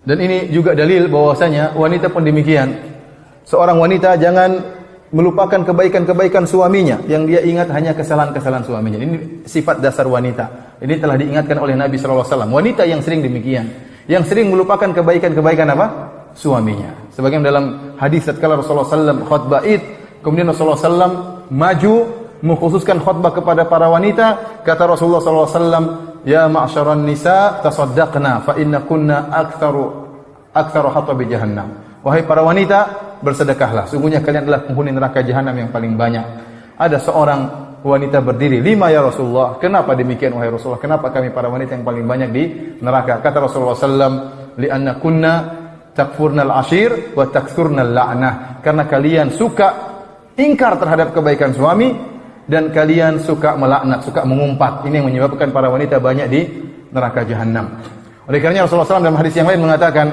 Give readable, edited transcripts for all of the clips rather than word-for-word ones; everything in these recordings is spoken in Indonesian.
Dan ini juga dalil bahwasanya wanita pun demikian. Seorang wanita jangan melupakan kebaikan-kebaikan suaminya, yang dia ingat hanya kesalahan-kesalahan suaminya. Ini sifat dasar wanita. Ini telah diingatkan oleh Nabi sallallahu alaihi wasallam. Wanita yang sering demikian, yang sering melupakan kebaikan-kebaikan apa? Suaminya. Sebagaimana dalam hadis tatkala Rasulullah sallallahu alaihi wasallam khutbah Id, kemudian Rasulullah sallallahu alaihi wasallam maju mengkhususkan khutbah kepada para wanita, kata Rasulullah sallallahu alaihi wasallam, "Ya ma'syaran nisa, tasaddaqna fa innakunna aktsaru hatabi jahannam." Wahai para wanita, bersedekahlah. Sungguhnya kalian adalah penghuni neraka jahanam yang paling banyak. Ada seorang wanita berdiri, "Lima ya Rasulullah." Kenapa demikian wahai Rasulullah? Kenapa kami para wanita yang paling banyak di neraka? Kata Rasulullah sallallahu alaihi wasallam, "Li'anna kunna takfurnal ashir wa takthurnal la'nah." Karena kalian suka ingkar terhadap kebaikan suami dan kalian suka melaknat, suka mengumpat. Ini yang menyebabkan para wanita banyak di neraka jahanam. Oleh karenanya Rasulullah SAW dalam hadis yang lain mengatakan,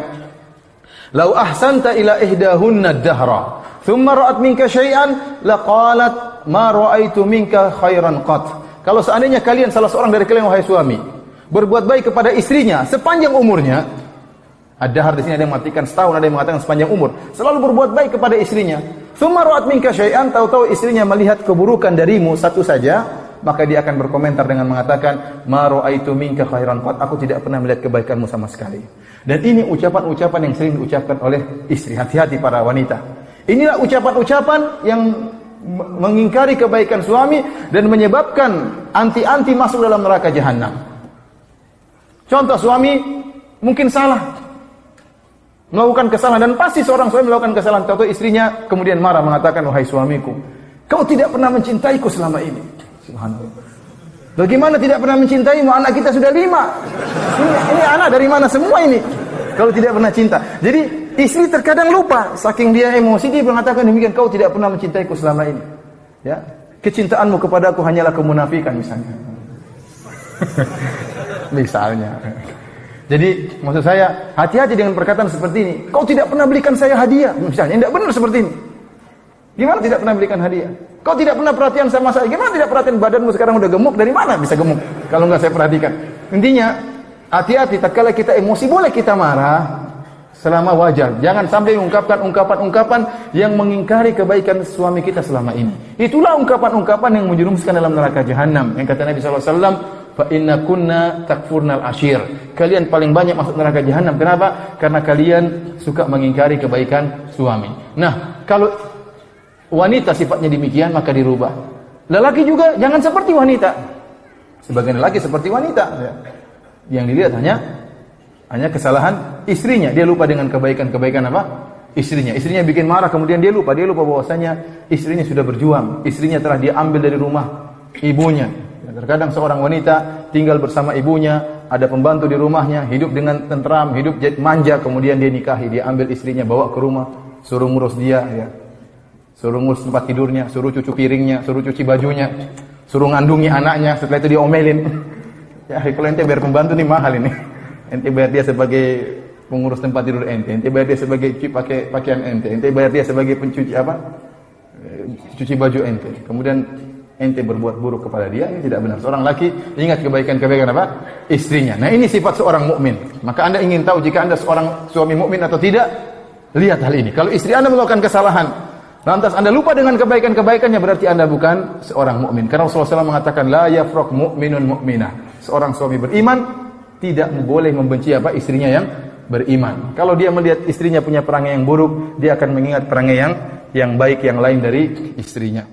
"Lau ahsanta ila ihdahunna ad-dahra, thumma ra'at minka syai'an, laqalat ma ra'aitu minka khairan qat." Kalau seandainya kalian, salah seorang dari kalian wahai suami, berbuat baik kepada istrinya sepanjang umurnya, ad-dahr di sini ada yang mengatakan setahun, ada yang mengatakan sepanjang umur, selalu berbuat baik kepada istrinya. Thumma ra'at minka syai'an, tahu-tahu istrinya melihat keburukan darimu satu saja, maka dia akan berkomentar dengan mengatakan, "Ma ra'aitu minka khairan qat." Aku tidak pernah melihat kebaikanmu sama sekali. Dan ini ucapan-ucapan yang sering diucapkan oleh istri. Hati-hati para wanita. Inilah ucapan-ucapan yang mengingkari kebaikan suami dan menyebabkan anti-anti masuk dalam neraka jahanam. Contoh, suami mungkin salah, melakukan kesalahan, dan pasti seorang suami melakukan kesalahan. Tahu istrinya kemudian marah mengatakan, "Wahai suamiku, kau tidak pernah mencintaiku selama ini." Subhanallah. Bagaimana tidak pernah mencintaimu? Anak kita sudah 5. Ini anak dari mana semua ini? Kalau tidak pernah cinta. Jadi istri terkadang lupa, saking dia emosi dia mengatakan demikian, "Kau tidak pernah mencintaiku selama ini." Ya, kecintaanmu kepadaku hanyalah kemunafikan misalnya. Misalnya. Jadi maksud saya, hati-hati dengan perkataan seperti ini. "Kau tidak pernah belikan saya hadiah." Misalnya, tidak benar seperti ini. Gimana tidak pernah belikan hadiah? "Kau tidak pernah perhatian sama saya." Gimana tidak perhatian? Badanmu sekarang udah gemuk, dari mana bisa gemuk kalau nggak saya perhatikan? Intinya, hati-hati tatkala kita emosi, boleh kita marah selama wajar. Jangan sampai mengungkapkan ungkapan-ungkapan yang mengingkari kebaikan suami kita selama ini. Itulah ungkapan-ungkapan yang menjerumuskan dalam neraka jahanam. Yang kata Nabi sallallahu alaihi wasallam, "Fa inna kunna takfurnal ashir." Kalian paling banyak masuk neraka jahanam. Kenapa? Karena kalian suka mengingkari kebaikan suami. Nah, kalau wanita sifatnya demikian, maka dirubah. Lelaki juga jangan seperti wanita. Sebagian lelaki seperti wanita, ya. Yang dilihat hanya kesalahan istrinya. Dia lupa dengan kebaikan-kebaikan apa? Istrinya. Istrinya bikin marah, kemudian dia lupa bahwasanya istrinya sudah berjuang. Istrinya telah dia ambil dari rumah ibunya. Terkadang seorang wanita tinggal bersama ibunya, ada pembantu di rumahnya, hidup dengan tentram, hidup manja, kemudian dia nikahi, dia ambil istrinya, bawa ke rumah, suruh ngurus dia, ya. Suruh ngurus tempat tidurnya, suruh cuci piringnya, suruh cuci bajunya, suruh ngandungi anaknya, setelah itu diomelin. Ya, kalau ente bayar pembantu nih mahal ini. Ente bayar dia sebagai pengurus tempat tidur ente bayar dia sebagai pakai pakaian ente bayar dia sebagai pencuci apa? Cuci baju ente. Kemudian ente berbuat buruk kepada dia, ini tidak benar. Seorang laki ingat kebaikan-kebaikan apa? Istrinya. Nah, ini sifat seorang mukmin. Maka Anda ingin tahu jika Anda seorang suami mukmin atau tidak? Lihat hal ini. Kalau istri Anda melakukan kesalahan, lantas Anda lupa dengan kebaikan-kebaikannya, berarti Anda bukan seorang mukmin. Karena Rasulullah SAW mengatakan, "La yafraq mu'minun mu'minah." Seorang suami beriman tidak boleh membenci apa? Istrinya yang beriman. Kalau dia melihat istrinya punya perangai yang buruk, dia akan mengingat perangai yang baik yang lain dari istrinya.